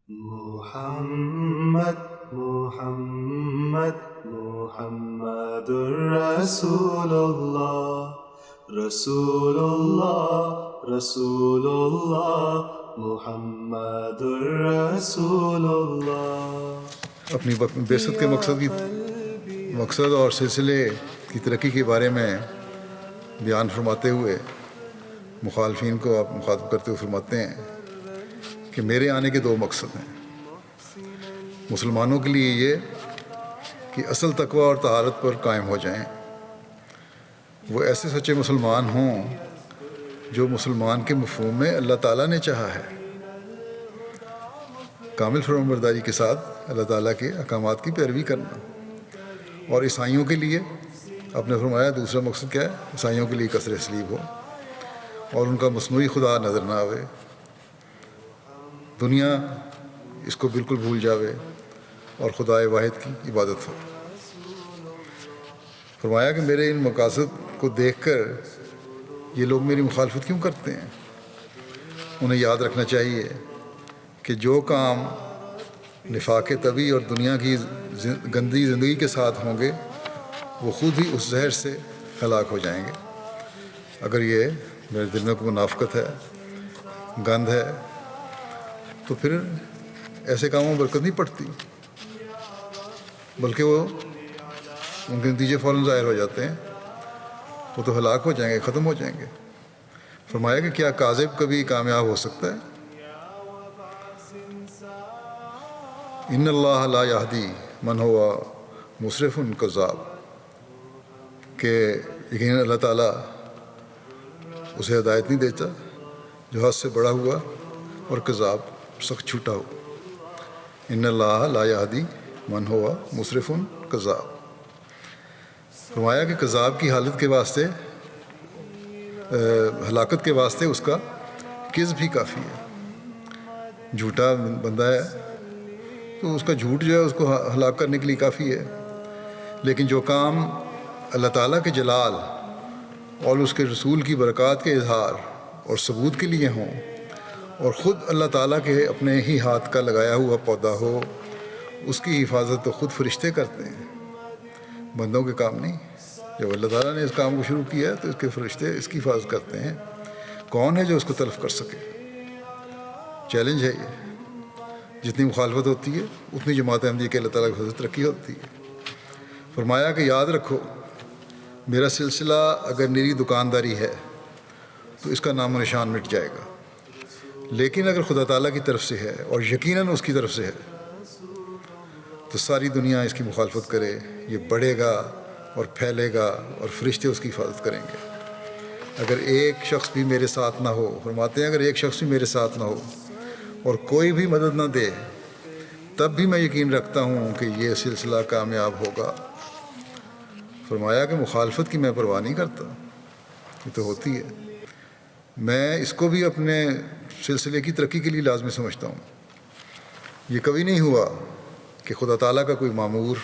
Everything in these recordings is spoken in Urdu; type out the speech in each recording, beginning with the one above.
محمد محمد محمد رسول اللہ رسول اللہ رسول اللہ محمد رسول اللہ۔ اپنی بعثت کے مقصد اور سلسلے کی ترقی کے بارے میں بیان فرماتے ہوئے مخالفین کو آپ مخاطب کرتے ہوئے فرماتے ہیں کہ میرے آنے کے دو مقصد ہیں۔ مسلمانوں کے لیے یہ کہ اصل تقوی اور طہارت پر قائم ہو جائیں، وہ ایسے سچے مسلمان ہوں جو مسلمان کے مفہوم میں اللہ تعالیٰ نے چاہا ہے، کامل فرمانبرداری کے ساتھ اللہ تعالیٰ کے احکامات کی پیروی کرنا۔ اور عیسائیوں کے لیے آپ نے فرمایا دوسرا مقصد کیا ہے؟ عیسائیوں کے لیے کثر صلیب ہو اور ان کا مصنوعی خدا نظر نہ آوے، دنیا اس کو بالکل بھول جاوے اور خدا واحد کی عبادت ہو۔ فرمایا کہ میرے ان مقاصد کو دیکھ کر یہ لوگ میری مخالفت کیوں کرتے ہیں؟ انہیں یاد رکھنا چاہیے کہ جو کام نفاق طبعی اور دنیا کی گندی زندگی کے ساتھ ہوں گے وہ خود ہی اس زہر سے ہلاک ہو جائیں گے۔ اگر یہ میرے دل میں کوئی منافقت ہے، گند ہے، تو پھر ایسے کاموں میں برکت نہیں پڑتی، بلکہ وہ ان کے نتیجے فوراً ظاہر ہو جاتے ہیں، وہ تو ہلاک ہو جائیں گے، ختم ہو جائیں گے۔ فرمایا کہ کیا کاذب کبھی کامیاب ہو سکتا ہے؟ ان اللہ لا یہدی من ہوا مسرف کذاب، کہ یقیناً اللہ تعالیٰ اسے ہدایت نہیں دیتا جو حد سے بڑا ہوا اور کذاب سخت چھوٹا ہو۔ ان اللہ لا یہدی من ہوا مسرف کذاب۔ فرمایا کہ کذاب کی حالت کے واسطے ہلاکت کے واسطے اس کا کذب ہی کافی ہے۔ جھوٹا بندہ ہے تو اس کا جھوٹ جو ہے اس کو ہلاک کرنے کے لیے کافی ہے، لیکن جو کام اللہ تعالیٰ کے جلال اور اس کے رسول کی برکات کے اظہار اور ثبوت کے لیے ہوں اور خود اللہ تعالیٰ کے اپنے ہی ہاتھ کا لگایا ہوا پودا ہو، اس کی حفاظت تو خود فرشتے کرتے ہیں، بندوں کے کام نہیں۔ جب اللہ تعالیٰ نے اس کام کو شروع کیا ہے تو اس کے فرشتے اس کی حفاظت کرتے ہیں۔ کون ہے جو اس کو تلف کر سکے؟ چیلنج ہے یہ۔ جتنی مخالفت ہوتی ہے اتنی جماعت احمدیہ کے اللہ تعالیٰ کی حفاظت ترقی ہوتی ہے۔ فرمایا کہ یاد رکھو میرا سلسلہ اگر میری دکانداری ہے تو اس کا نام و نشان مٹ جائے گا، لیکن اگر خدا تعالیٰ کی طرف سے ہے اور یقیناً اس کی طرف سے ہے تو ساری دنیا اس کی مخالفت کرے، یہ بڑھے گا اور پھیلے گا اور فرشتے اس کی حفاظت کریں گے۔ اگر ایک شخص بھی میرے ساتھ نہ ہو، فرماتے ہیں اگر ایک شخص بھی میرے ساتھ نہ ہو اور کوئی بھی مدد نہ دے، تب بھی میں یقین رکھتا ہوں کہ یہ سلسلہ کامیاب ہوگا۔ فرمایا کہ مخالفت کی میں پرواہ نہیں کرتا، یہ تو ہوتی ہے، میں اس کو بھی اپنے سلسلے کی ترقی کے لیے لازمی سمجھتا ہوں۔ یہ کبھی نہیں ہوا کہ خدا تعالیٰ کا کوئی مامور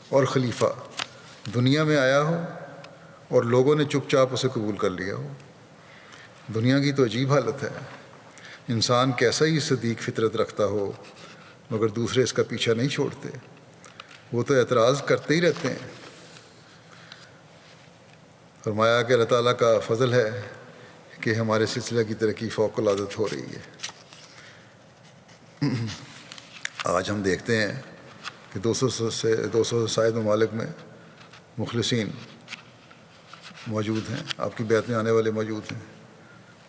اور خلیفہ دنیا میں آیا ہو اور لوگوں نے چپ چاپ اسے قبول کر لیا ہو۔ دنیا کی تو عجیب حالت ہے، انسان کیسا ہی صدیق فطرت رکھتا ہو مگر دوسرے اس کا پیچھا نہیں چھوڑتے، وہ تو اعتراض کرتے ہی رہتے ہیں۔ فرمایا کہ اللہ تعالیٰ کا فضل ہے کہ ہمارے سلسلہ کی ترقی فوق العادت ہو رہی ہے۔ آج ہم دیکھتے ہیں کہ 200 سے زائد ممالک میں مخلصین موجود ہیں، آپ کی بیعت میں آنے والے موجود ہیں۔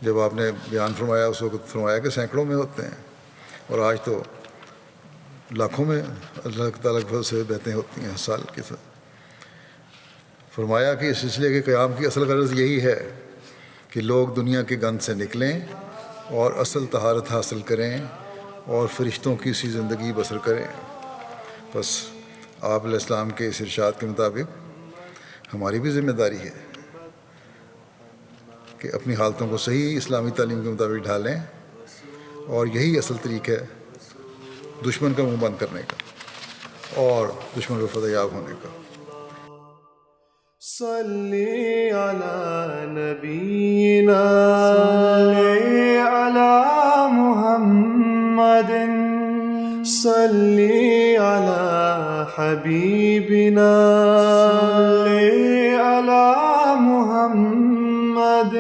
جب آپ نے بیان فرمایا اس وقت فرمایا کہ سینکڑوں میں ہوتے ہیں، اور آج تو لاکھوں میں اللہ تعالیٰ کے فضل سے بیعتیں ہوتی ہیں سال کے ساتھ۔ فرمایا کہ اس سلسلے کے قیام کی اصل غرض یہی ہے کہ لوگ دنیا کے گند سے نکلیں اور اصل طہارت حاصل کریں اور فرشتوں کی سی زندگی بسر کریں۔ بس آپ علیہ السلام کے اس ارشاد کے مطابق ہماری بھی ذمہ داری ہے کہ اپنی حالتوں کو صحیح اسلامی تعلیم کے مطابق ڈھالیں، اور یہی اصل طریقہ ہے دشمن کا منہ بند کرنے کا اور دشمن کو فتح یاب ہونے کا۔ صلی علی نبینا صلی علی محمد صلی علی حبیبنا، صلی علی محمد